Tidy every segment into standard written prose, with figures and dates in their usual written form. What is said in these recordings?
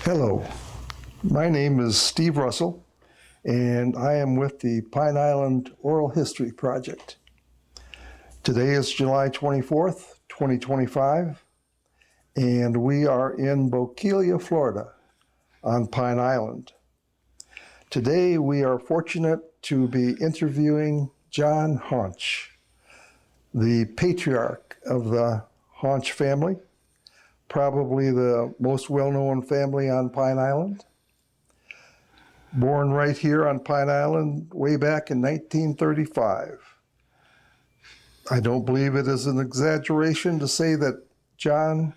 Hello, my name is Steve Russell, and I am with the Pine Island Oral History Project. Today is July 24th, 2025, and we are in Bokeelia, Florida, on Pine Island. Today we are fortunate to be interviewing John Honc, the patriarch of the Honc family, probably the most well-known family on Pine Island. Born right here on Pine Island way back in 1935. I don't believe it is an exaggeration to say that John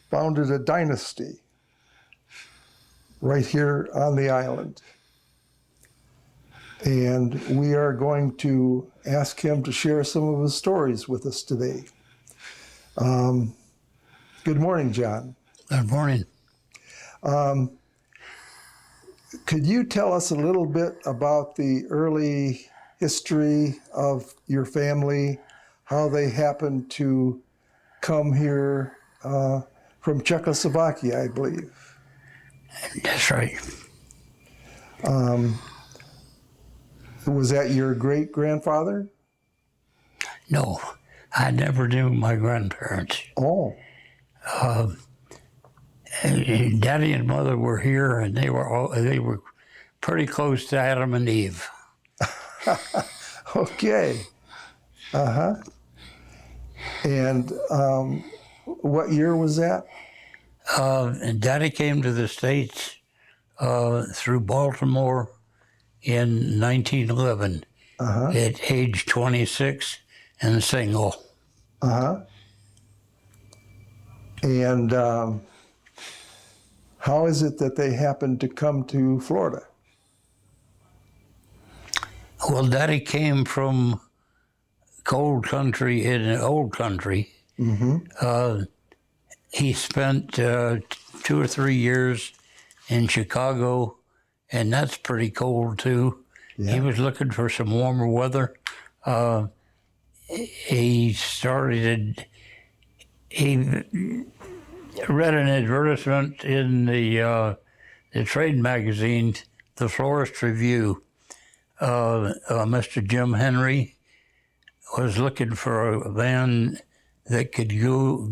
founded a dynasty right here on the island. And we are going to ask him to share some of his stories with us today. Good morning, John. Good morning. Could you tell us a little bit about the early history of your family, how they happened to come here from Czechoslovakia, I believe? That's right. Was that your great-grandfather? No, I never knew my grandparents. Oh. Daddy and Mother were here, and they were pretty close to Adam and Eve. Okay. Uh-huh. And what year was that? And Daddy came to the States through Baltimore in 1911 at age 26 and single. Uh-huh. And how is it that they happened to come to Florida? Well, Daddy came from cold country in an old country. Mm-hmm. He spent 2 or 3 years in Chicago, and that's pretty cold too. Yeah. He was looking for some warmer weather. He read an advertisement in the trade magazine, the Florist Review. Mr. Jim Henry was looking for a man that could go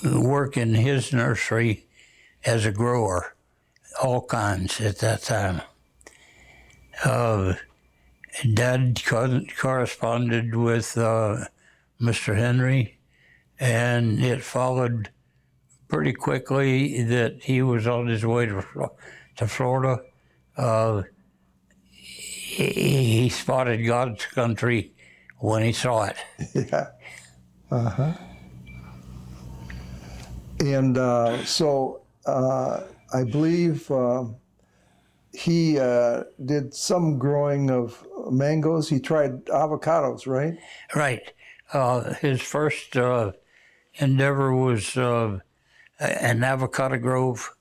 work in his nursery as a grower, all kinds at that time. Dad corresponded with Mr. Henry, and it followed pretty quickly that he was on his way to Florida. He spotted God's country when he saw it. Yeah. Uh-huh. And so I believe he did some growing of mangoes. He tried avocados, right? Right. His first endeavor was an avocado grove.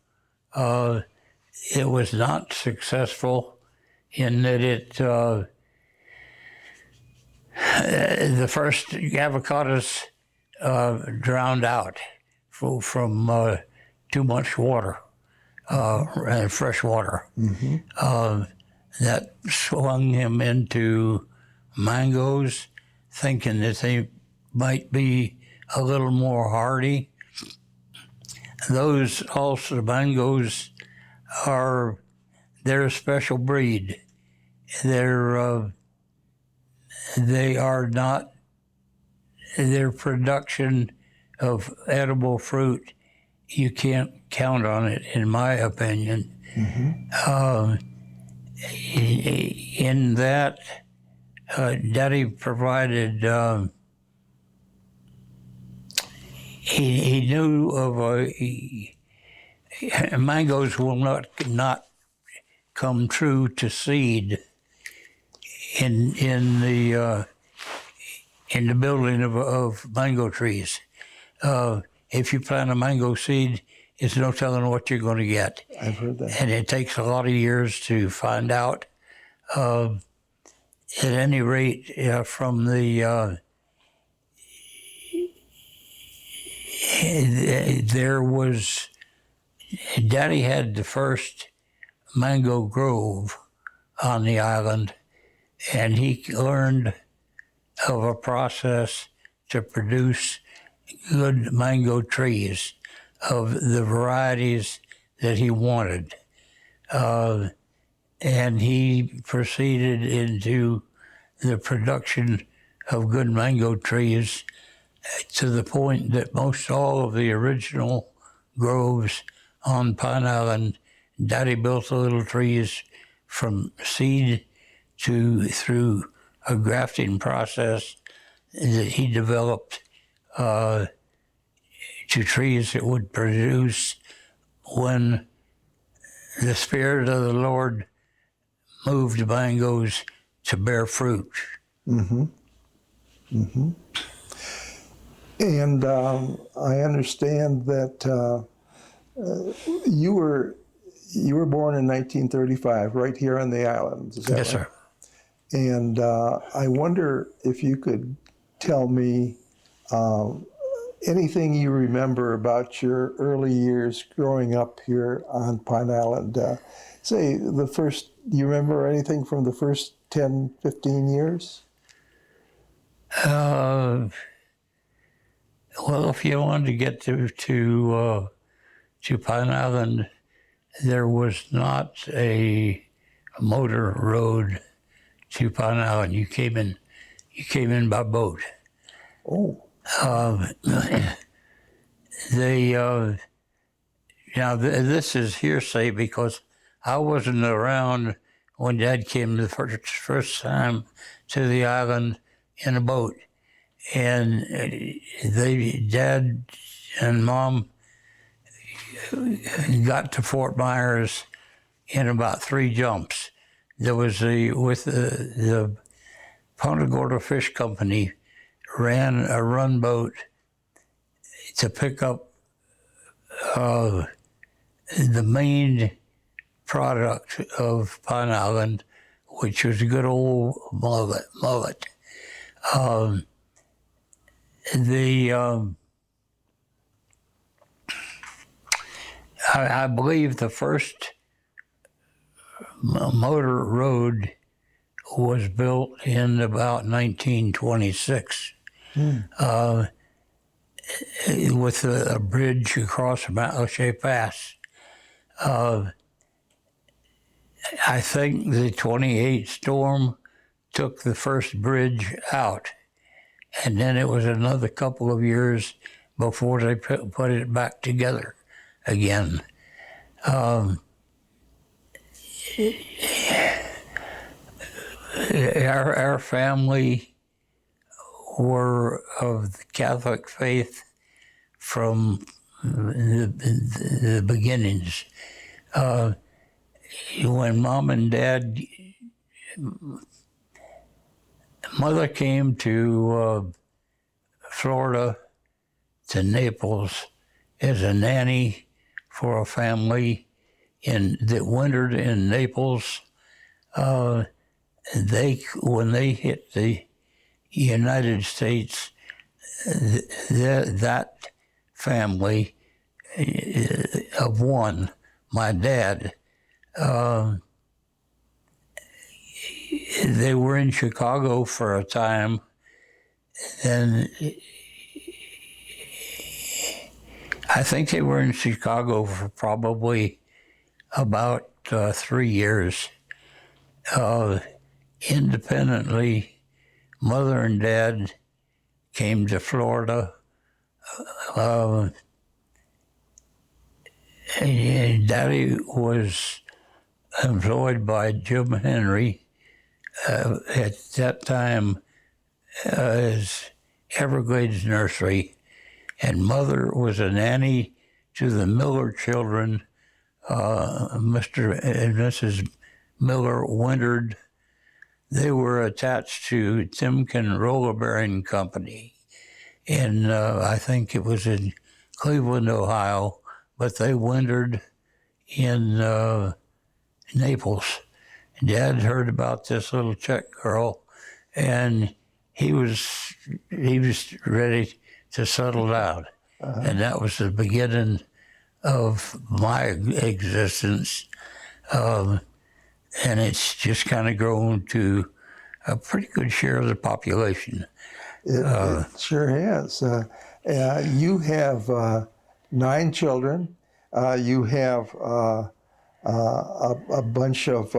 It was not successful in that the first avocados drowned out from too much water, fresh water. Mm-hmm. That swung him into mangoes, thinking that they might be a little more hardy. Those also mangoes they're a special breed. They are not, their production of edible fruit, you can't count on it, in my opinion. Mm-hmm. In that, Daddy provided, he knew of mangoes will not come true to seed in the building of mango trees. If you plant a mango seed, it's no telling what you're going to get. I've heard that. And it takes a lot of years to find out. At any rate, from the there was Daddy had the first mango grove on the island, and he learned of a process to produce good mango trees of the varieties that he wanted. And he proceeded into the production of good mango trees to the point that most all of the original groves on Pine Island, Daddy built the little trees from seed through a grafting process that he developed to trees that would produce when the Spirit of the Lord moved mangoes to bear fruit. Mm-hmm. Mm-hmm. And I understand that you were born in 1935, right here on the island. Is that Yes, right? sir. And I wonder if you could tell me anything you remember about your early years growing up here on Pine Island. Say do you remember anything from the first 10, 15 years? Well, if you wanted to get to Pine Island, there was not a motor road to Pine Island. You came in by boat. Oh. This is hearsay because I wasn't around when Dad came the first time to the island in a boat, and Dad and Mom got to Fort Myers in about 3 jumps. There was with the Punta Gorda Fish Company ran a run boat to pick up the main product of Pine Island, which was a good old mullet. I believe the first motor road was built in about 1926 with a bridge across Mount O'Shea Pass. I think the 28 storm took the first bridge out, and then it was another couple of years before they put it back together again. Our family were of the Catholic faith from the beginnings. When Mom and Dad, Mother came to Florida, to Naples, as a nanny for a family that wintered in Naples. When they hit the United States, that family of one, my dad, they were in Chicago for a time, and I think they were in Chicago for probably about 3 years. Independently, Mother and Dad came to Florida. And Daddy was employed by Jim Henry at that time as Everglades Nursery, and Mother was a nanny to the Miller children. Mr. and Mrs. Miller wintered. They were attached to Timken Roller Bearing Company, and I think it was in Cleveland, Ohio, but they wintered in Naples. Dad heard about this little Czech girl, and he was ready to settle down, and that was the beginning of my existence, and it's just kind of grown to a pretty good share of the population. It sure has. You have 9 children. You have a bunch of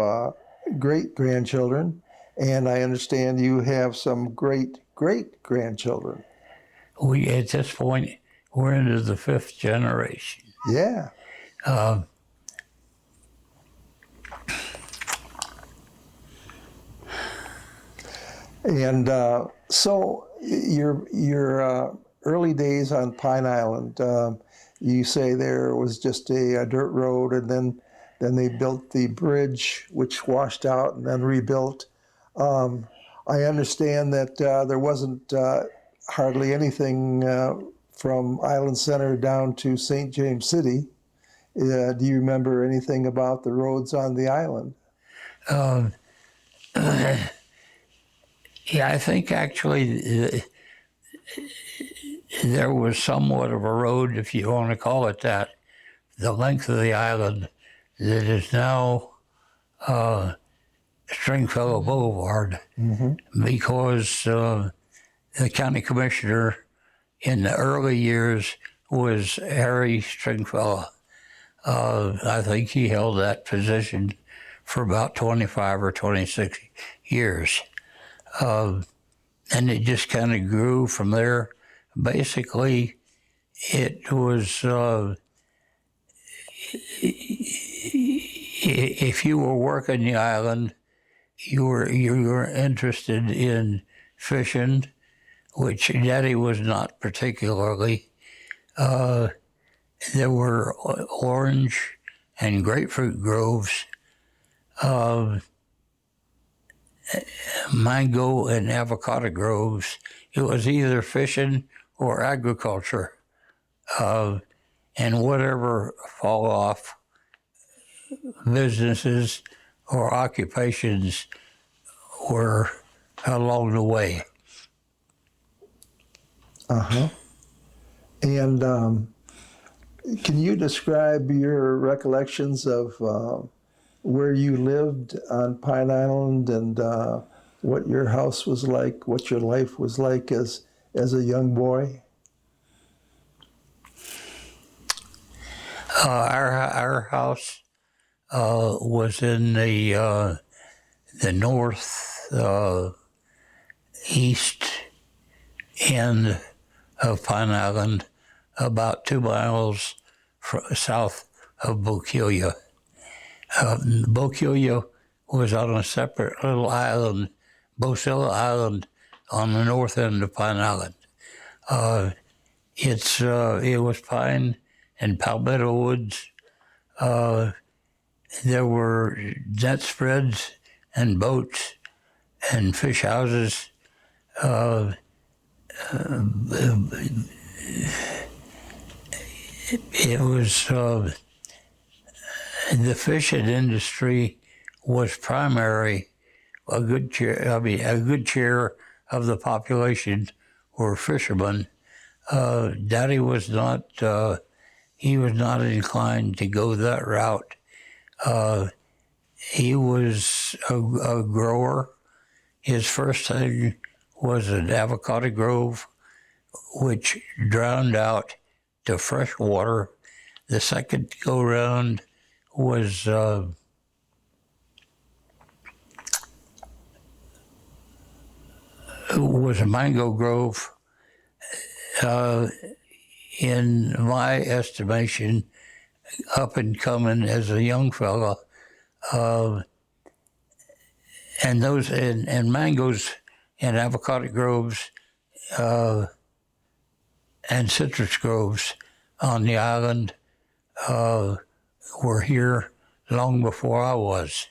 great-grandchildren, and I understand you have some great-great-grandchildren. At this point, we're into the 5th generation. Yeah. And so your early days on Pine Island, you say there was just a dirt road, and then they built the bridge, which washed out and then rebuilt. I understand that there wasn't hardly anything from Island Center down to St. James City. Do you remember anything about the roads on the island? Yeah, I think actually there was somewhat of a road, if you want to call it that, the length of the island that is now Stringfellow Boulevard, because the county commissioner in the early years was Harry Stringfellow. I think he held that position for about 25 or 26 years. And it just kind of grew from there. Basically, it was, if you were working the island, you were interested in fishing, which Daddy was not particularly. There were orange and grapefruit groves, mango and avocado groves. It was either fishing or agriculture, and whatever fall off businesses or occupations were along the way. And can you describe your recollections of where you lived on Pine Island and what your house was like, what your life was like as a young boy? Our house was in the north east end of Pine Island, about 2 miles south of Bokeelia. Bokeelia was on a separate little island, Bosilla Island, on the north end of Pine Island. It was pine and palmetto woods. There were net spreads and boats and fish houses. It was the fishing industry was primary. A good share of the population were fishermen. Daddy was not. He was not inclined to go that route. He was a grower. His first thing was an avocado grove, which drowned out to fresh water. The second go round was a mango grove. In my estimation, up and coming as a young fella, and those and mangoes and avocado groves and citrus groves on the island were here long before I was.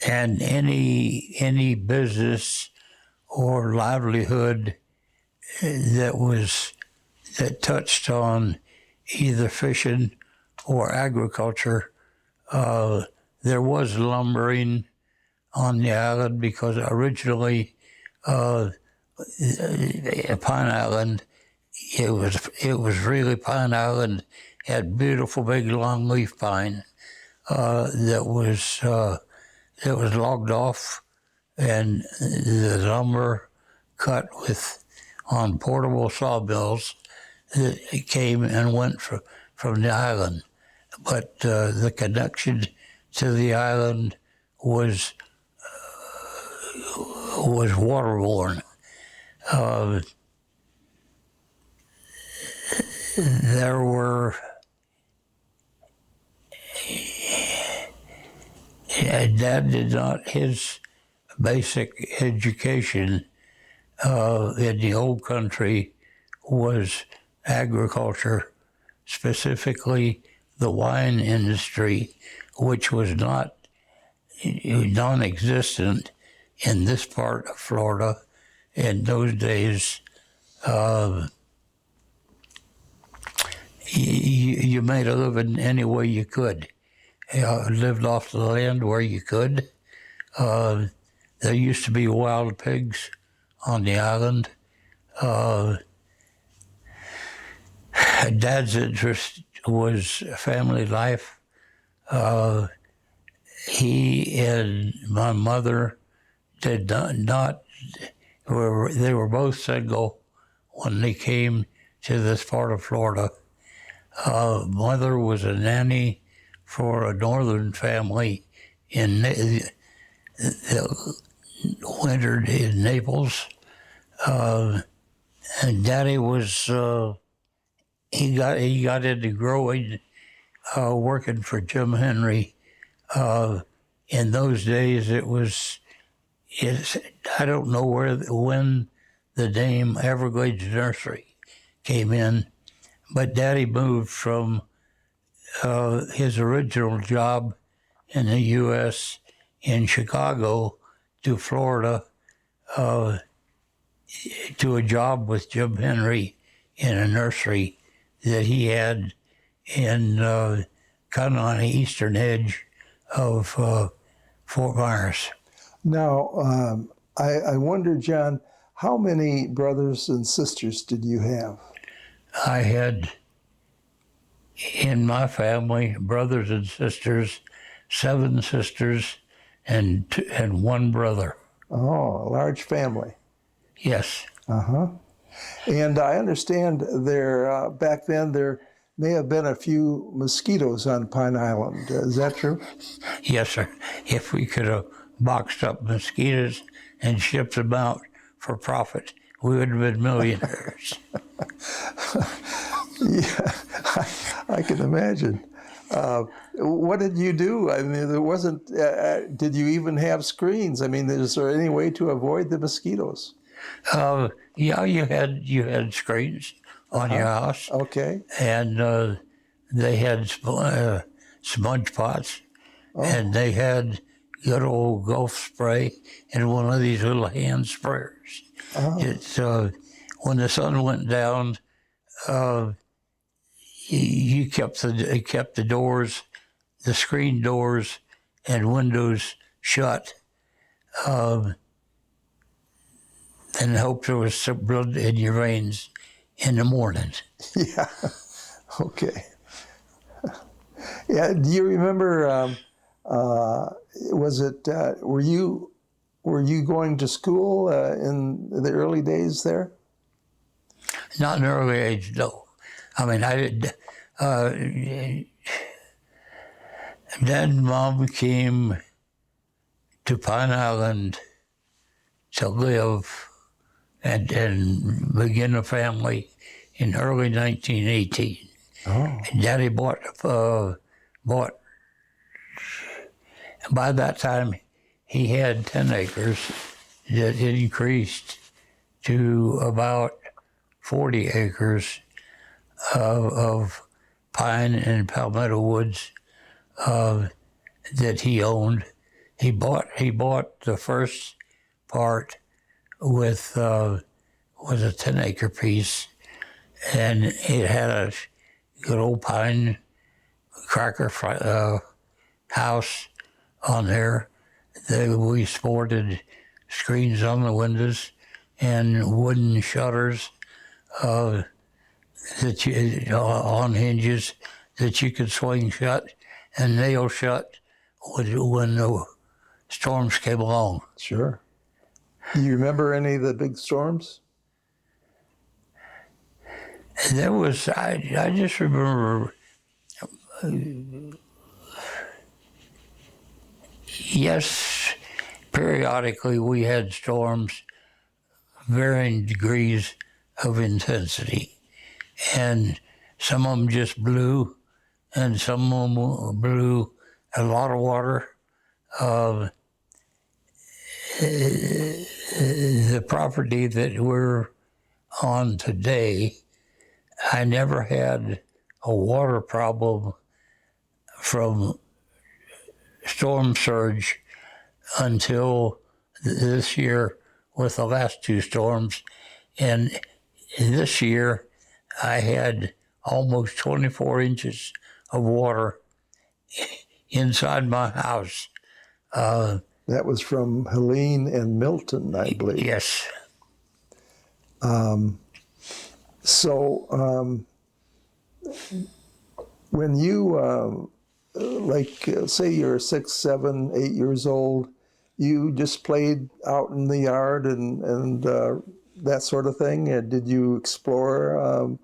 And any business or livelihood that touched on either fishing or agriculture, there was lumbering on the island because originally Pine Island it was really Pine Island. Had beautiful big longleaf pine that was logged off, and the lumber cut on portable sawmills that came and went from the island. But the connection to the island was waterborne. There were Dad did not, his basic education in the old country was agriculture, specifically the wine industry, which was non-existent in this part of Florida. In those days, you made a living any way you could. Lived off the land where you could. There used to be wild pigs on the island. Dad's interest was family life. He and my mother did not they were both single when they came to this part of Florida. Mother was a nanny for a northern family that wintered in Naples. And Daddy was he got into growing, working for Jim Henry. In those days, I don't know when the name Everglades Nursery came in, but Daddy moved from his original job in the U.S. in Chicago to Florida to a job with Jim Henry in a nursery that he had in kind of on the eastern edge of Fort Myers. Now, I wonder, John, how many brothers and sisters did you have? I had, in my family, brothers and sisters, 7 sisters, and one brother. Oh, a large family. Yes. Uh-huh. And I understand there, back then, there may have been a few mosquitoes on Pine Island. Is that true? Yes, sir. If we could have boxed up mosquitoes and shipped them out for profit, we would have been millionaires. Yeah, I can imagine. What did you do? I mean, there wasn't, did you even have screens? I mean, is there any way to avoid the mosquitoes? Yeah, you had screens on your house. Okay. And they had smudge pots, and they had good old Gulf spray and one of these little hand sprayers. It's when the sun went down, you kept the doors, the screen doors, and windows shut, and hope there was some blood in your veins in the mornings. Yeah. Okay. Yeah. Do you remember? Were you going to school in the early days there? Not in the early age, no. I mean, I did. Dad and Mom came to Pine Island to live and begin a family in early 1918. Oh. And Daddy bought. By that time, he had 10 acres that increased to about 40 acres of pine and palmetto woods that he owned. He bought the first part with was a 10-acre piece, and it had a good old pine cracker house on there. We sported screens on the windows and wooden shutters. that you on hinges that you could swing shut and nail shut when the storms came along. Sure. Do you remember any of the big storms? There was, I just remember, yes, periodically we had storms, varying degrees of intensity. And some of them just blew, and some of them blew a lot of water. The property that we're on today, I never had a water problem from storm surge until this year with the last two storms. And this year, I had almost 24 inches of water inside my house. That was from Helene and Milton, I believe. Yes. So when you, say you're 6, 7, 8 years old, you just played out in the yard and that sort of thing? And did you explore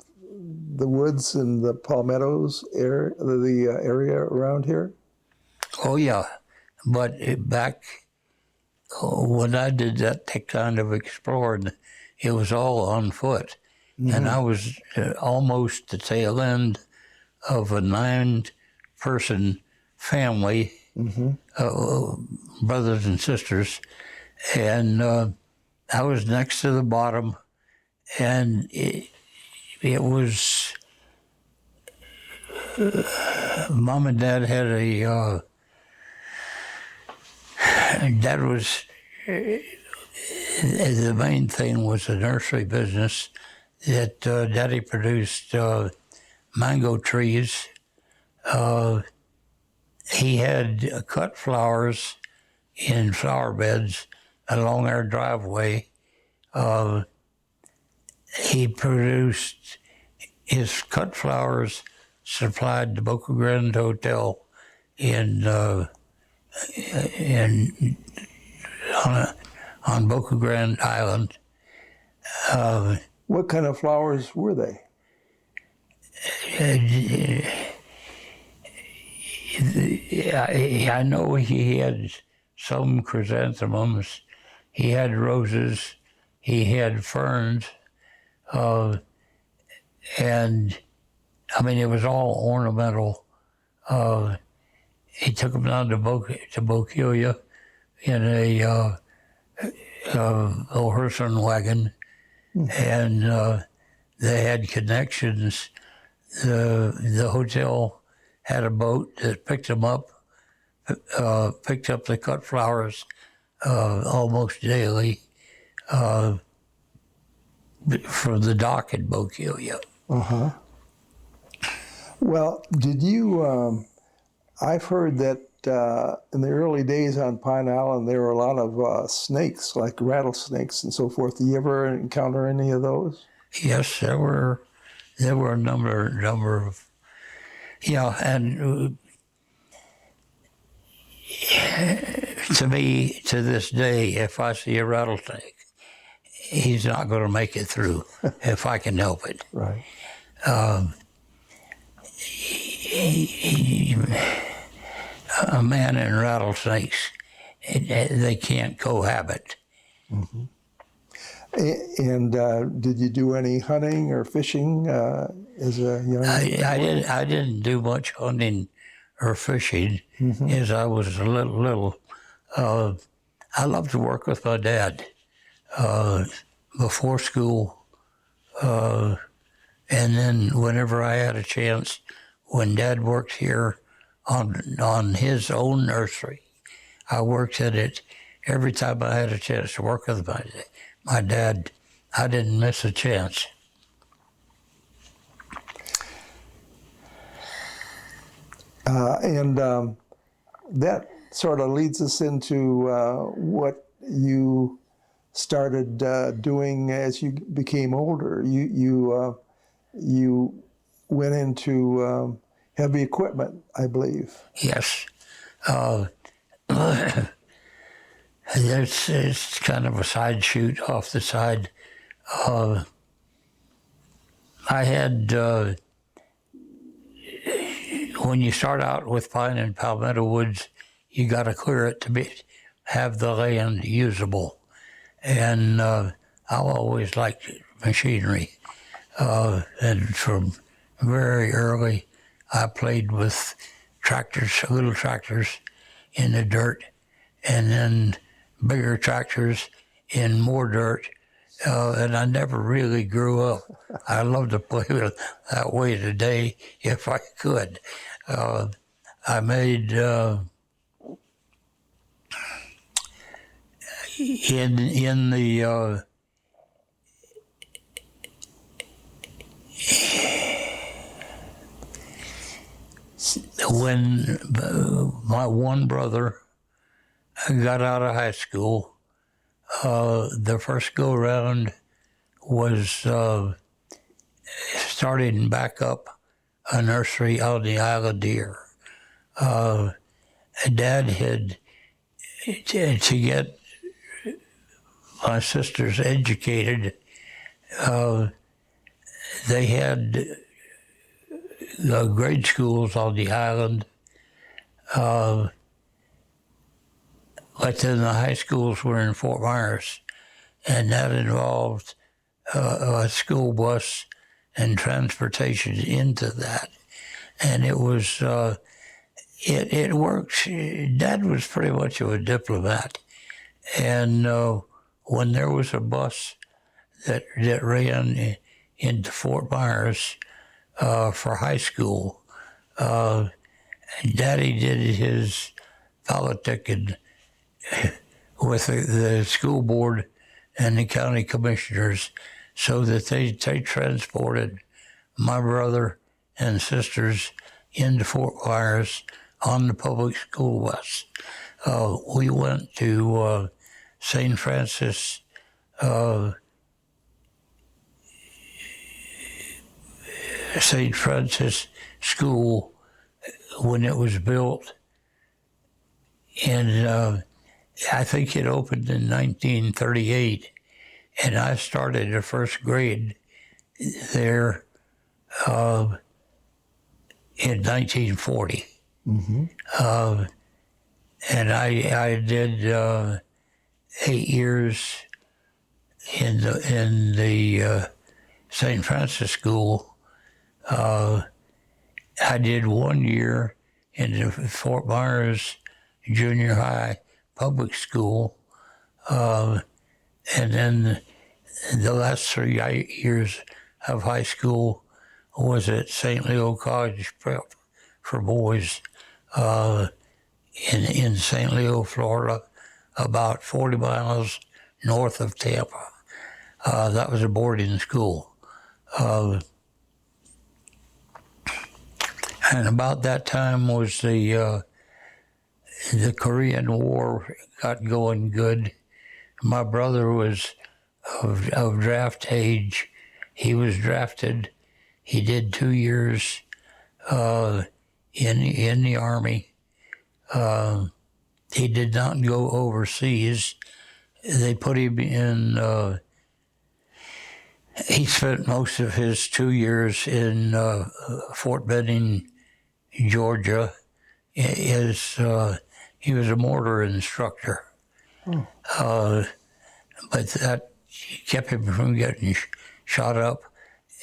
the woods and the palmettos area, the area around here? Oh, yeah. But back when I did that kind of exploring, it was all on foot. Mm-hmm. And I was almost the tail end of a 9-person family, mm-hmm. Brothers and sisters. And I was next to the bottom, and it was... Mom and Dad had Dad was, the main thing was a nursery business that Daddy produced mango trees. He had cut flowers in flower beds along our driveway. He produced his cut flowers, supplied the Boca Grande Hotel on Boca Grande Island. What kind of flowers were they? I know he had some chrysanthemums, he had roses, he had ferns, and I mean, it was all ornamental. He took them down to Boquilla in a horse and wagon, and they had connections. The hotel had a boat that picked them up, picked up the cut flowers almost daily from the dock at Boquilla. Uh-huh. Well, did you, I've heard that in the early days on Pine Island, there were a lot of snakes, like rattlesnakes and so forth. Did you ever encounter any of those? Yes, there were a number of, and to me, to this day, if I see a rattlesnake, he's not going to make it through if I can help it. Right. A man and rattlesnakes, they can't cohabit. Mm-hmm. And did you do any hunting or fishing as a young boy? I didn't do much hunting or fishing as I was a little. I loved to work with my dad before school, and then whenever I had a chance, when Dad worked here on his own nursery, I worked at it every time I had a chance to work with my dad. I didn't miss a chance. And that sort of leads us into what you started doing as you became older. You you went into heavy equipment, I believe. Yes. It's kind of a side shoot off the side. I had, when you start out with pine and palmetto woods, you got to clear it to have the land usable. And I always liked machinery. And from very early, I played with tractors, little tractors in the dirt, and then bigger tractors in more dirt. And I never really grew up. I love to play with that way today if I could. I made in the when my one brother got out of high school, the first go round was starting back up a nursery on the Isle of Deer. Dad had to get my sisters educated. They had grade schools on the island, but then the high schools were in Fort Myers, and that involved a school bus and transportation into that. And it was, it worked. Dad was pretty much of a diplomat. And when there was a bus that ran into Fort Myers for high school, Daddy did his politicking with the school board and the county commissioners so that they transported my brother and sisters into Fort Myers on the public school bus. We went to St. Francis St. Francis School when it was built, and I think it opened in 1938, and I started the first grade there in 1940. Mm-hmm. And I did 8 years in the St. Francis School. I did 1 year in the Fort Myers Junior High Public School, and then the last 3 years of high school was at St. Leo College Prep for boys in St. Leo, Florida, about 40 miles north of Tampa. That was a boarding school. And about that time was the Korean War got going good. My brother was of draft age. He was drafted. He did 2 years in the Army. He did not go overseas. They put him in. He spent most of his 2 years in Fort Benning, Georgia. He was a mortar instructor. But that kept him from getting shot up.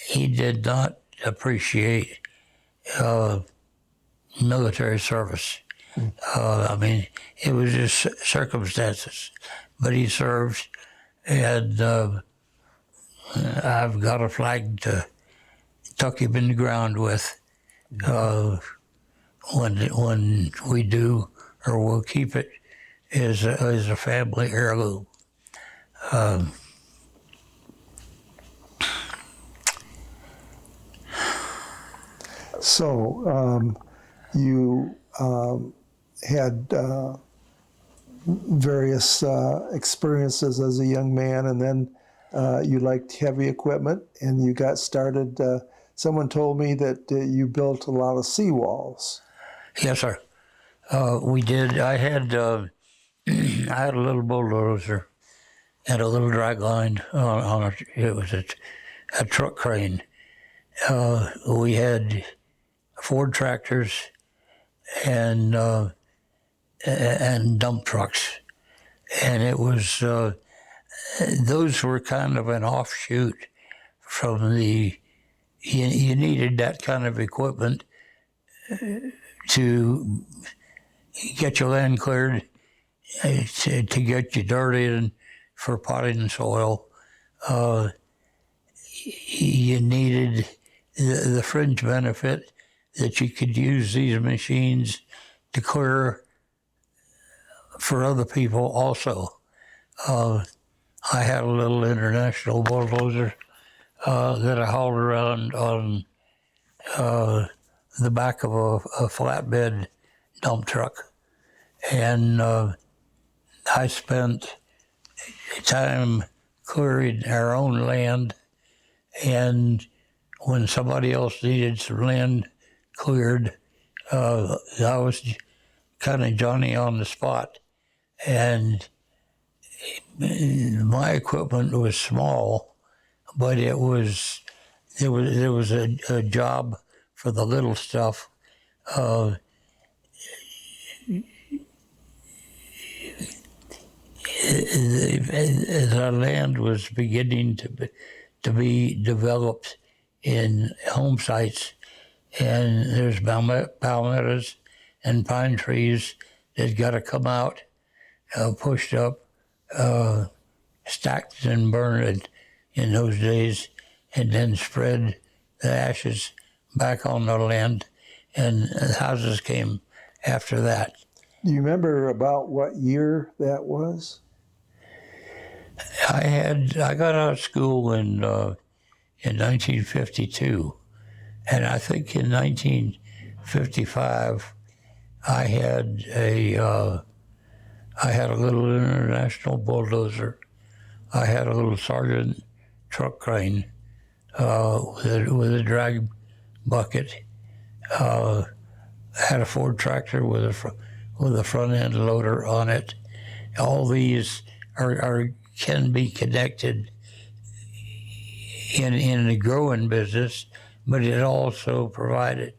He did not appreciate military service. I mean, it was just circumstances. But he served, and I've got a flag to tuck him in the ground with when we do, or we'll keep it as a family heirloom. So you had various experiences as a young man, and then you liked heavy equipment, and you got started someone told me that you built a lot of seawalls. Yes, sir. We did. I had I had a little bulldozer and a little drag line on a, it was a truck crane. We had Ford tractors and dump trucks, and it was those were kind of an offshoot from the. You needed that kind of equipment to get your land cleared, to get you dirt in for potting soil. You needed the fringe benefit that you could use these machines to clear for other people also. I had a little international bulldozer that I hauled around on the back of a flatbed dump truck. And I spent time clearing our own land, and when somebody else needed some land cleared, I was kind of Johnny on the spot. And my equipment was small, but there was a job for the little stuff. The land was beginning to be developed in home sites, and there's palmettos and pine trees that got to come out, pushed up, stacked and burned in those days, and then spread the ashes back on the land, and the houses came after that. Do you remember about what year that was? I got out of school in 1952, and I think in 1955 I had a little international bulldozer. I had a little Sergeant truck crane with a drag bucket. Had a Ford tractor with a front end loader on it. All these can be connected in the growing business, but it also provided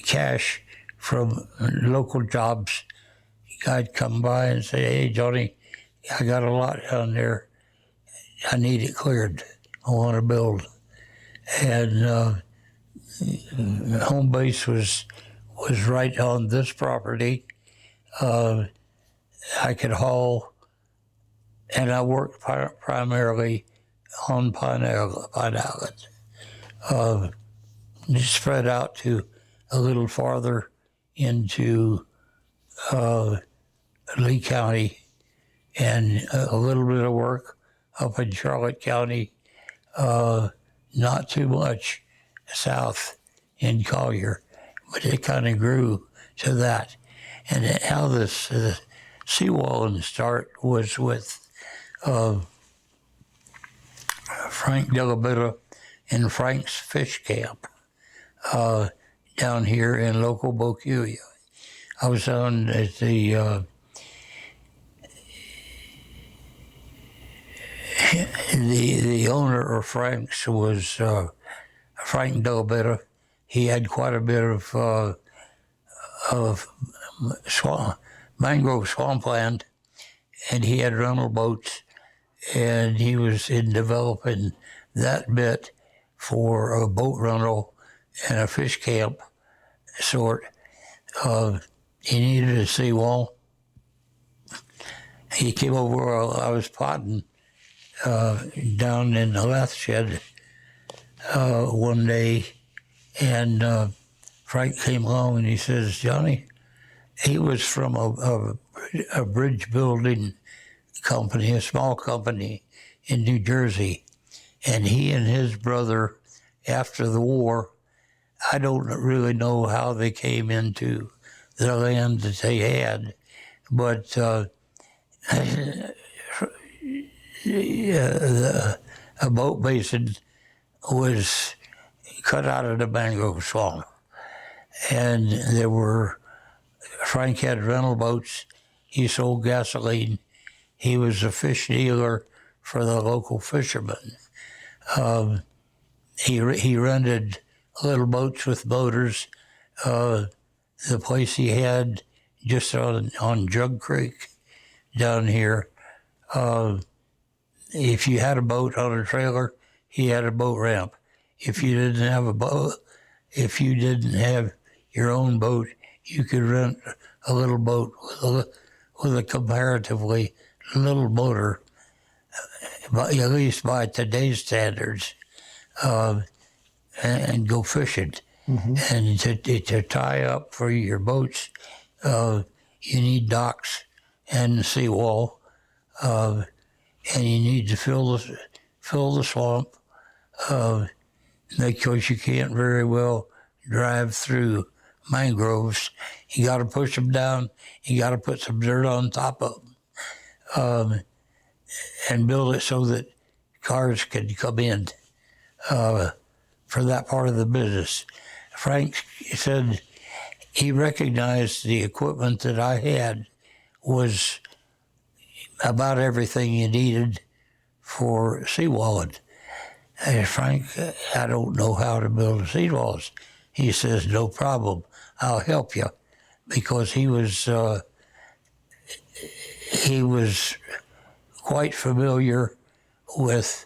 cash from local jobs. I'd come by and say, "Hey, Johnny, I got a lot down there. I need it cleared. I want to build." And home base was right on this property. I could haul, and I worked primarily on pine islands. Spread out to a little farther into Lee County, and a little bit of work up in Charlotte County, not too much south in Collier, but it kind of grew to that. And how this seawalling start was with Frank Delabetta in Frank's Fish Camp down here in local Bocuya. I was on at the owner of Frank's was Frank Delabetta. He had quite a bit of mangrove swampland, and he had rental boats, and he was in developing that bit for a boat rental and a fish camp sort. He needed a seawall. He came over while I was potting down in the lath shed one day, and Frank came along and he says, "Johnny," he was from a bridge building company, a small company in New Jersey, and he and his brother, after the war, I don't really know how they came into the land that they had, but a boat basin was cut out of the mangrove swamp. And Frank had rental boats. He sold gasoline. He was a fish dealer for the local fishermen. He rented little boats with motors. The place he had just on Jug Creek down here, if you had a boat on a trailer, he had a boat ramp. If you didn't have a boat, if you didn't have your own boat, you could rent a little boat with a comparatively little motor, at least by today's standards, and go fishing. Mm-hmm. And to tie up for your boats, you need docks and seawall, and you need to fill the swamp, because you can't very well drive through mangroves. You got to push them down. You got to put some dirt on top of them, and build it so that cars can come in for that part of the business. Frank said he recognized the equipment that I had was about everything you needed for seawalling. And Frank, I don't know how to build seawalls. He says, no problem, I'll help you. Because he was quite familiar with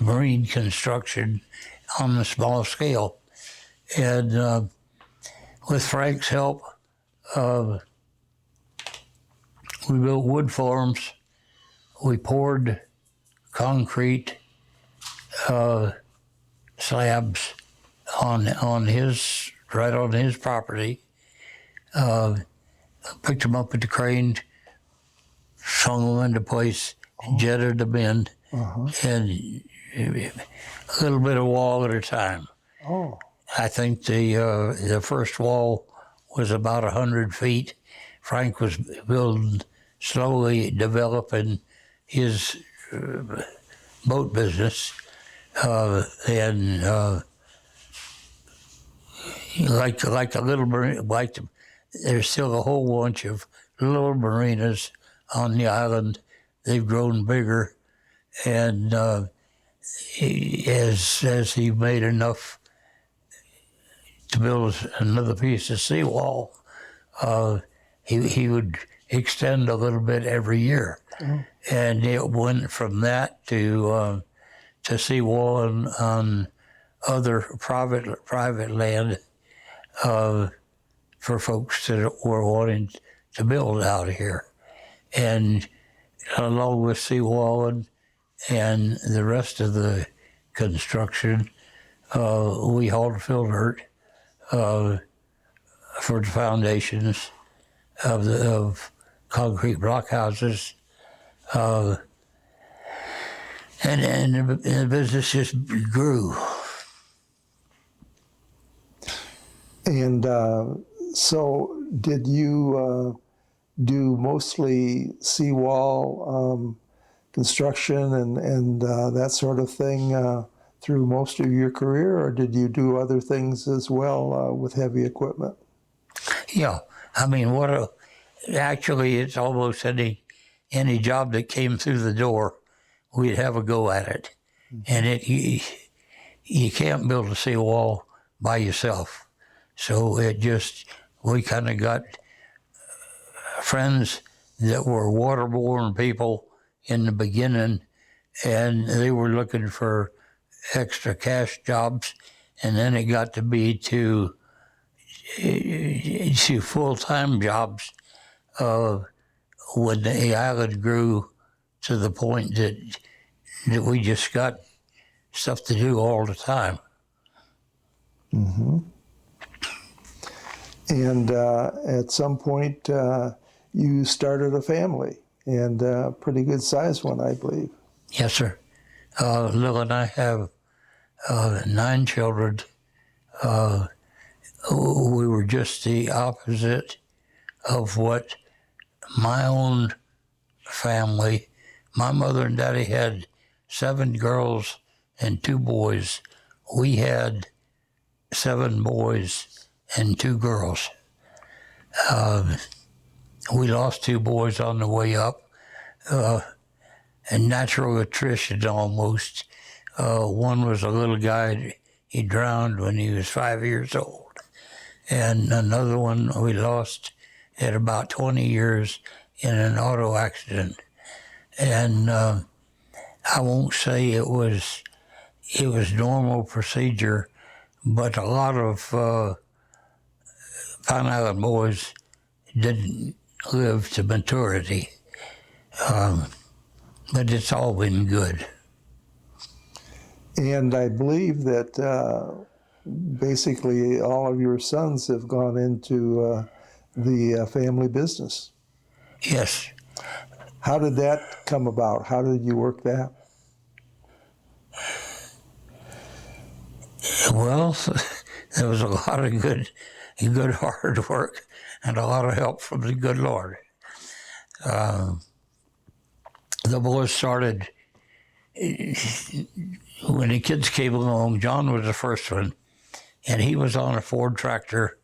marine construction on a small scale. And with Frank's help, we built wood farms. We poured concrete slabs on his property. Picked them up with the crane, swung them into place, jetted them in, and a little bit of wall at a time. Oh. I think the first wall was about 100 feet. Frank was building, slowly developing his boat business, and like a little there's still a whole bunch of little marinas on the island. They've grown bigger, and as he made enough to build another piece of seawall, he would extend a little bit every year. And it went from that to seawall on other private land for folks that were wanting to build out here. And along with seawalling and the rest of the construction, we hauled fill dirt for the foundations of concrete block houses, and the business just grew. And so did you do mostly seawall construction and that sort of thing through most of your career, or did you do other things as well with heavy equipment? Yeah, I mean, actually, it's almost any job that came through the door, we'd have a go at it. And you can't build a seawall by yourself. So we kind of got friends that were waterborne people in the beginning, and they were looking for extra cash jobs, and then it got to be to full-time jobs when the island grew to the point that we just got stuff to do all the time. Mm-hmm. And at some point, you started a family, and a pretty good sized one, I believe. Yes, sir. Lil and I have 9 children. We were just the opposite of what my own family, my mother and daddy had 7 girls and 2 boys. We had 7 boys and 2 girls. We lost 2 boys on the way up, and natural attrition almost. One was a little guy, he drowned when he was 5 years old. And another one we lost at about 20 years in an auto accident. And I won't say it was normal procedure, but a lot of Pine Island boys didn't live to maturity. But it's all been good. And I believe that basically all of your sons have gone into the family business. Yes. How did that come about? How did you work that? Well, there was a lot of good hard work and a lot of help from the good Lord. The boys started, when the kids came along, John was the first one, and he was on a Ford tractor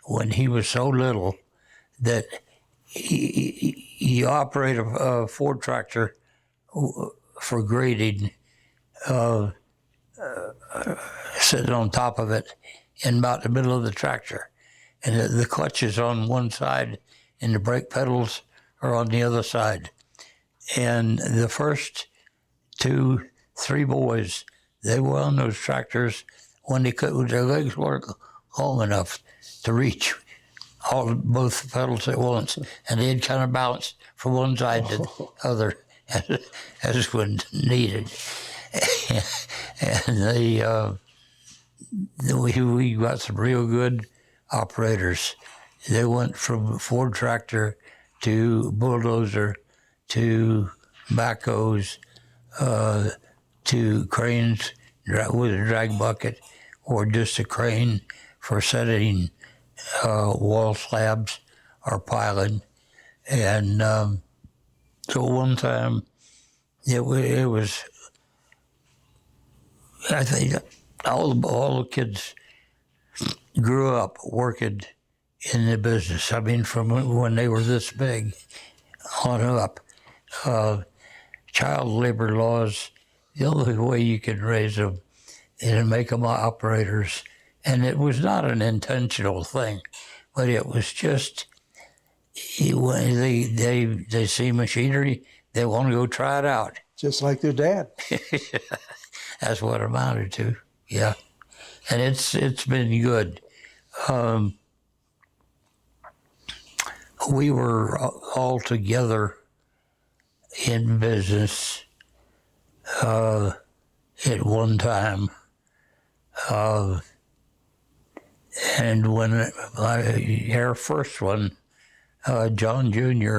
when he was so little that he operated a Ford tractor for grading, sitting on top of it in about the middle of the tractor. And the clutch is on one side and the brake pedals are on the other side. And the first 2, 3 boys, they were on those tractors when their legs weren't long enough to reach both pedals at once, and they'd kind of bounce from one side to the other as when needed. And we got some real good operators. They went from Ford tractor to bulldozer to backhoes to cranes with a drag bucket or just a crane for setting wall slabs or piling. And so one time it was I think all the kids grew up working in the business. I mean, from when they were this big on up. Child labor laws, the only way you can raise them and make them operators. And it was not an intentional thing, but it was just, they see machinery, they want to go try it out. Just like their dad. That's what it amounted to, yeah. And it's been good. We were all together in business at one time. And when our first one, John Jr.,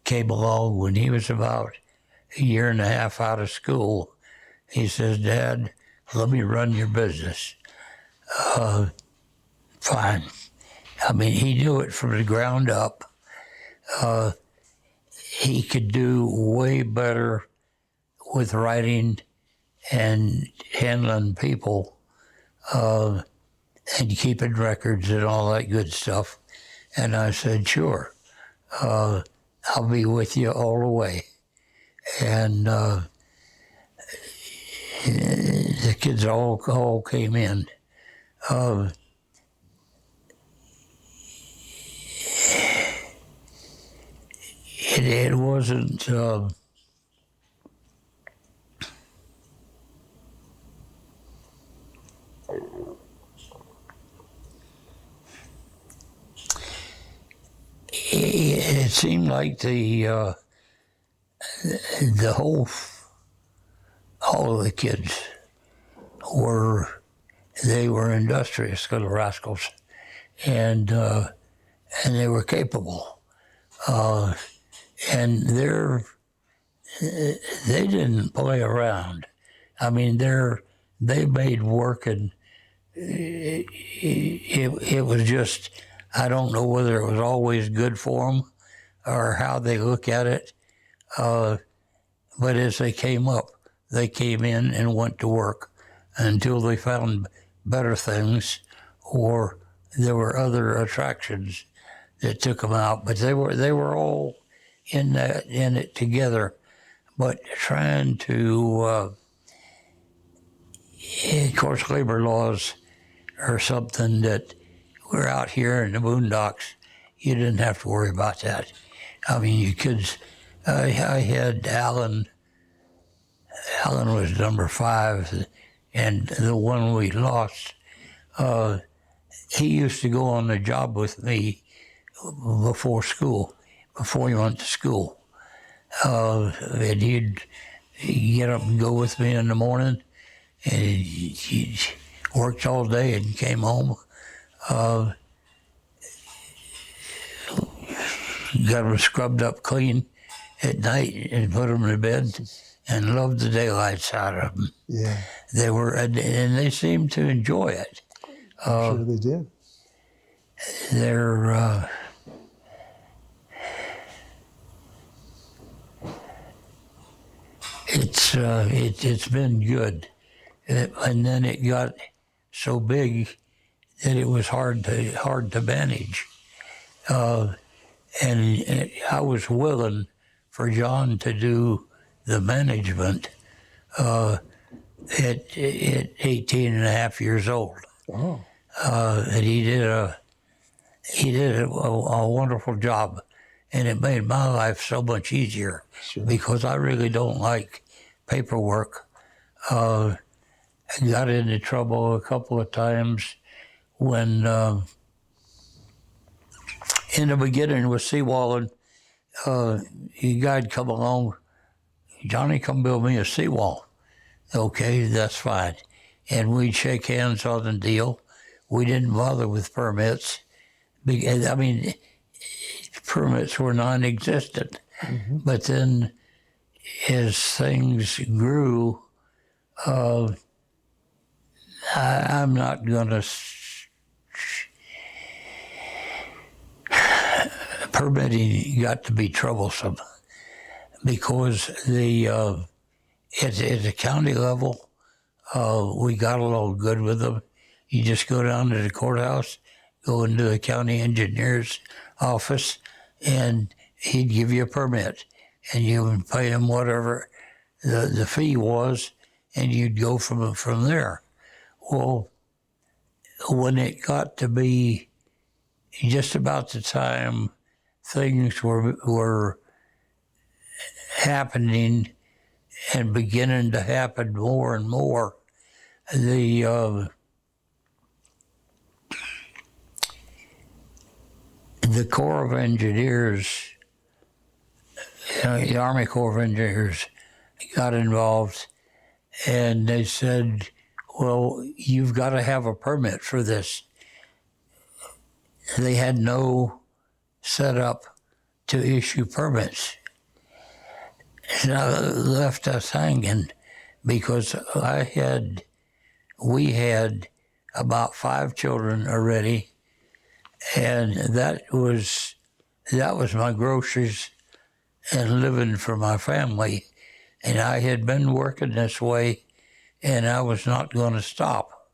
came along when he was about a year and a half out of school, he says, "Dad, let me run your business." Fine. I mean, he knew it from the ground up. He could do way better with writing and handling people and keeping records and all that good stuff. And I said, "Sure, I'll be with you all the way." And the kids all came in. It wasn't. It seemed like the all of the kids were industrious little rascals, and they were capable. And they didn't play around. I mean, they made working. It was just, I don't know whether it was always good for them or how they look at it. But as they came up, they came in and went to work until they found better things, or there were other attractions that took them out. But they were all in it together. But trying to, of course, labor laws are something that we're out here in the boondocks. You didn't have to worry about that. I mean, you kids. I had Alan. Alan was number 5, and the one we lost. He used to go on the job with me before school, before he went to school. And he'd get up and go with me in the morning, and he worked all day and came home. Got them scrubbed up clean at night and put them to bed, and loved the daylights out of them. Yeah. They were, and they seemed to enjoy it. I'm sure they did. They're it's been good, and then it got so big that it was hard to manage. And I was willing for John to do the management at 18 and a half years old. Oh. And he did a wonderful job, and it made my life so much easier. Sure. Because I really don't like paperwork. I got into trouble a couple of times when in the beginning with seawalling, a guy'd come along, Johnny, come build me a seawall. Okay, that's fine. And we'd shake hands on the deal. We didn't bother with permits. I mean, permits were non-existent. Mm-hmm. But then as things grew, I'm not going to... Permitting got to be troublesome because at the county level, we got along good with them. You just go down to the courthouse, go into the county engineer's office, and he'd give you a permit, and you would pay him whatever the fee was, and you'd go from there. Well, when it got to be just about the time things were happening and beginning to happen more and more, the Corps of Engineers, the Army Corps of Engineers, got involved, and they said, well, you've got to have a permit for this. They had no setup to issue permits. And that left us hanging because we had about 5 children already, and that was my groceries and living for my family. And I had been working this way, and I was not going to stop.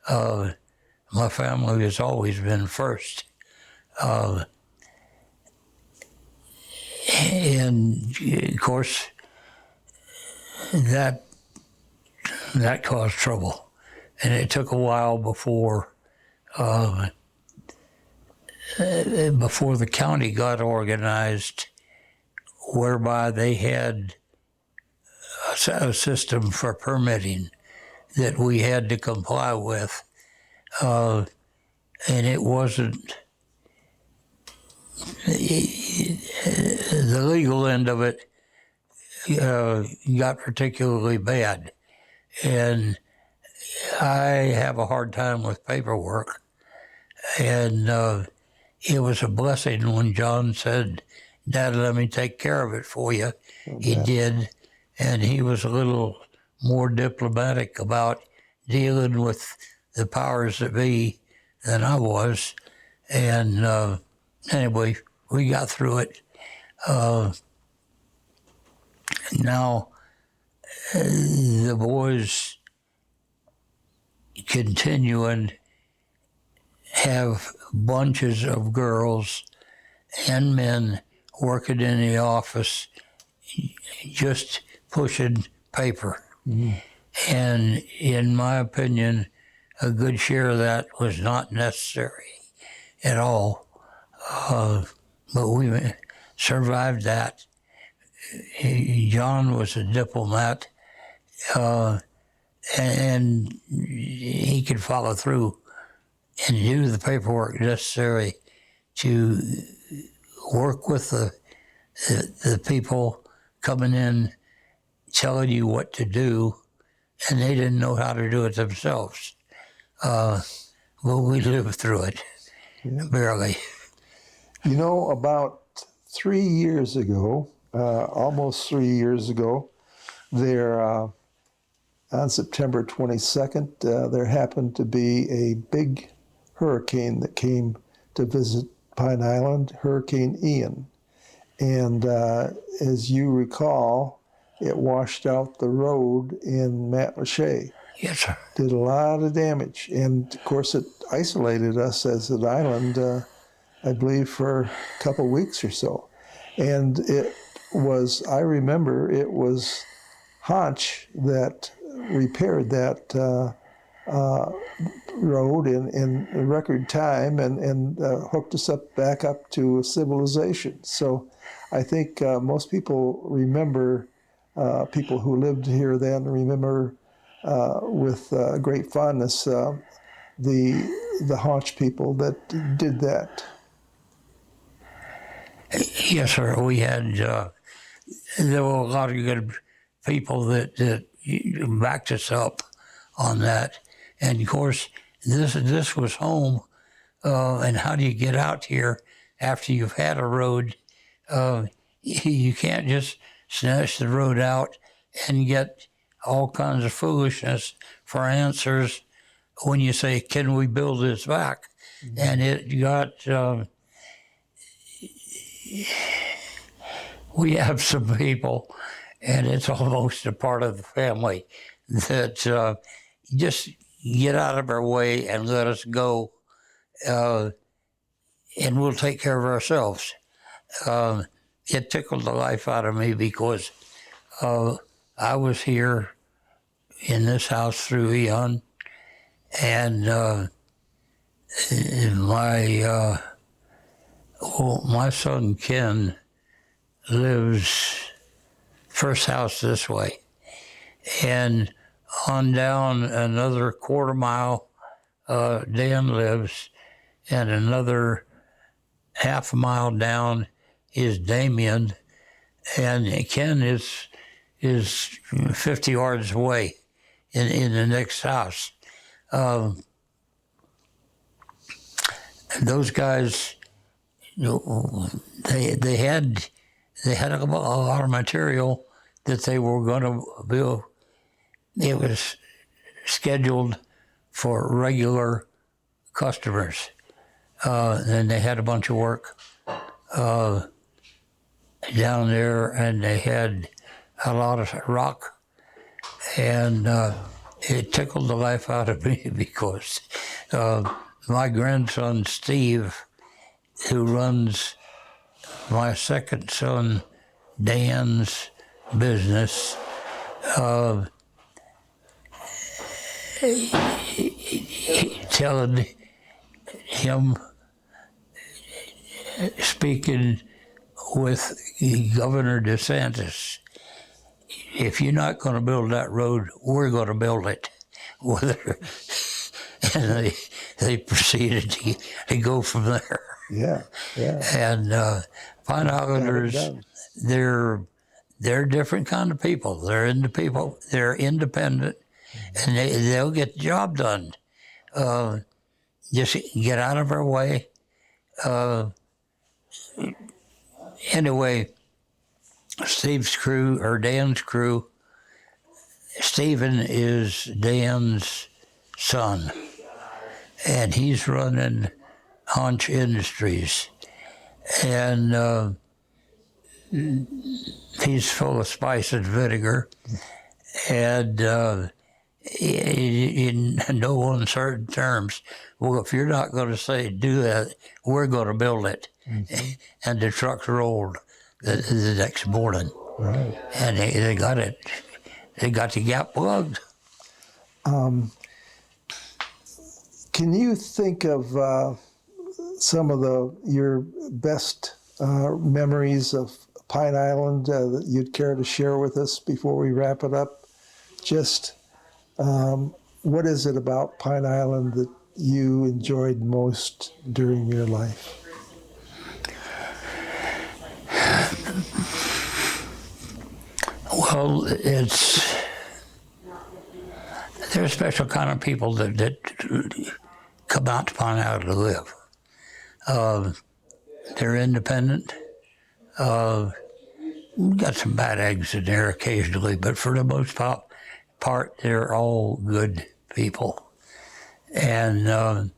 My family has always been first. And of course, that caused trouble. And it took a while before the county got organized, whereby they had a system for permitting that we had to comply with. And it wasn't, the legal end of it got particularly bad. And I have a hard time with paperwork. And it was a blessing when John said, Dad, let me take care of it for you. Okay. He did. And he was a little more diplomatic about dealing with the powers that be than I was. And anyway, we got through it. Now, the boys continue and have bunches of girls and men working in the office just pushing paper. And in my opinion, a good share of that was not necessary at all. But we survived that. John was a diplomat, and he could follow through and do the paperwork necessary to work with the people coming in, telling you what to do, and they didn't know how to do it themselves. But we lived through it, barely. You know, about 3 years ago, almost 3 years ago, there on September 22nd, there happened to be a big hurricane that came to visit Pine Island, Hurricane Ian. And as you recall, it washed out the road in Matlacha. Yes, sir. Did a lot of damage. And of course, it isolated us as an island, I believe, for a couple weeks or so. And it was, I remember, it was Honc that repaired that road in record time and hooked us back up to civilization. So I think most people remember, people who lived here then remember with great fondness the Honc people that did that. Yes, sir. We had, there were a lot of good people that backed us up on that. And of course, this was home. And how do you get out here after you've had a road? You can't just snatch the road out and get all kinds of foolishness for answers when you say, can we build this back? Mm-hmm. And it got, we have some people, and it's almost a part of the family, that just get out of our way and let us go, and we'll take care of ourselves. It tickled the life out of me because I was here in this house through Eon, and my son Ken lives first house this way, and on down another quarter mile, Dan lives, and another half a mile down is Damien, and Ken is 50 yards away in the next house. Those guys, they had a lot of material that they were going to build. It was scheduled for regular customers. And they had a bunch of work down there, and they had a lot of rock. And it tickled the life out of me because my grandson Steve, who runs my second son Dan's business, telling him, speaking with Governor DeSantis, if you're not going to build that road, we're going to build it. And they proceeded to go from there. Yeah. And Pine Islanders, they're a different kind of people. They're independent, and they'll get the job done. Just get out of our way. Anyway, Steve's crew, or Dan's crew, Stephen is Dan's son, and he's running Honc Industries, and he's full of spice and vinegar, and in no uncertain terms, well, if you're not going to say do that, we're going to build it. And the trucks rolled the next morning. Right. And they got it. They got the gap plugged. Can you think of some of your best memories of Pine Island that you'd care to share with us before we wrap it up? Just what is it about Pine Island that you enjoyed most during your life? Well, they're a special kind of people that come out to Pine Island to live. They're independent. Got some bad eggs in there occasionally, but for the most part, they're all good people. And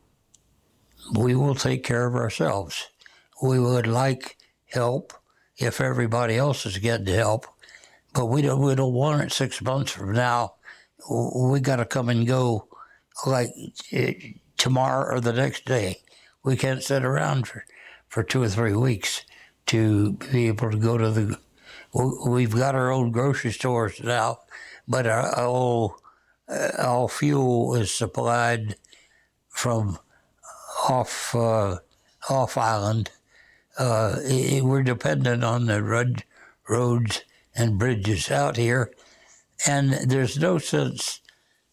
we will take care of ourselves. We would like help if everybody else is getting help, but we don't want it 6 months from now. We got to come and go like tomorrow or the next day. We can't sit around for 2 or 3 weeks to be able to go to we've got our own grocery stores now, but all fuel is supplied from off island. We're dependent on the roads and bridges out here, and there's no sense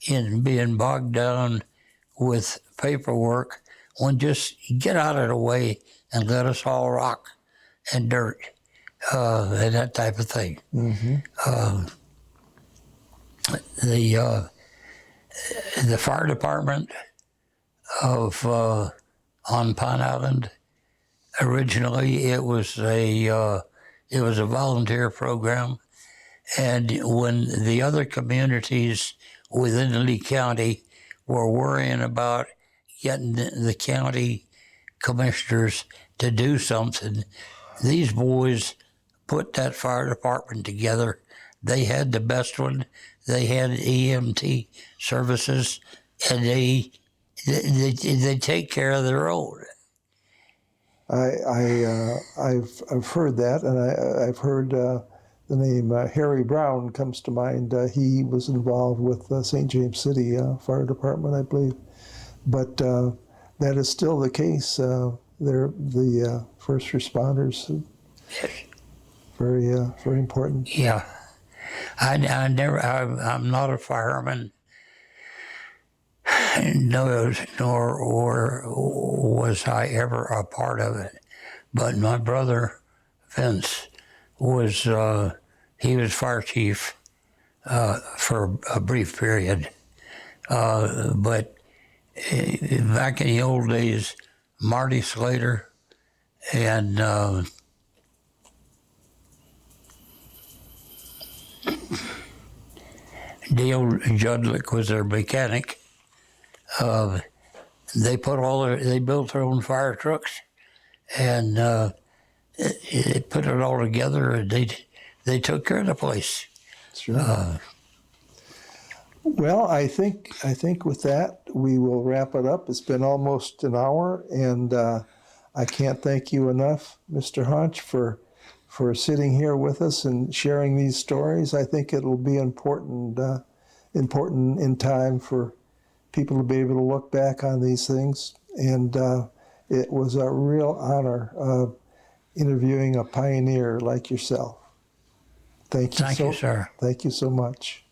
in being bogged down with paperwork when just get out of the way and let us haul rock and dirt and that type of thing. Mm-hmm. The fire department of on Pine Island, originally it was a volunteer program, and when the other communities within Lee County were worrying about getting the county commissioners to do something, these boys put that fire department together. They had the best one. They had EMT services, and they take care of their own. I've heard that, and I've heard the name Harry Brown comes to mind. He was involved with St. James City Fire Department, I believe. But that is still the case. They're the first responders. Very important. Yeah, I'm not a fireman. Nor was I ever a part of it. But my brother Vince was he was fire chief for a brief period. But back in the old days, Marty Slater and Dale Judlick was their mechanic. They built their own fire trucks, and they put it all together, and they took care of the place. That's right. Well, I think with that we will wrap it up. It's been almost an hour, and I can't thank you enough, Mr. Honc, for sitting here with us and sharing these stories. I think it'll be important in time for people to be able to look back on these things. And it was a real honor interviewing a pioneer like yourself. Thank you, Thank you, sir. Thank you so much.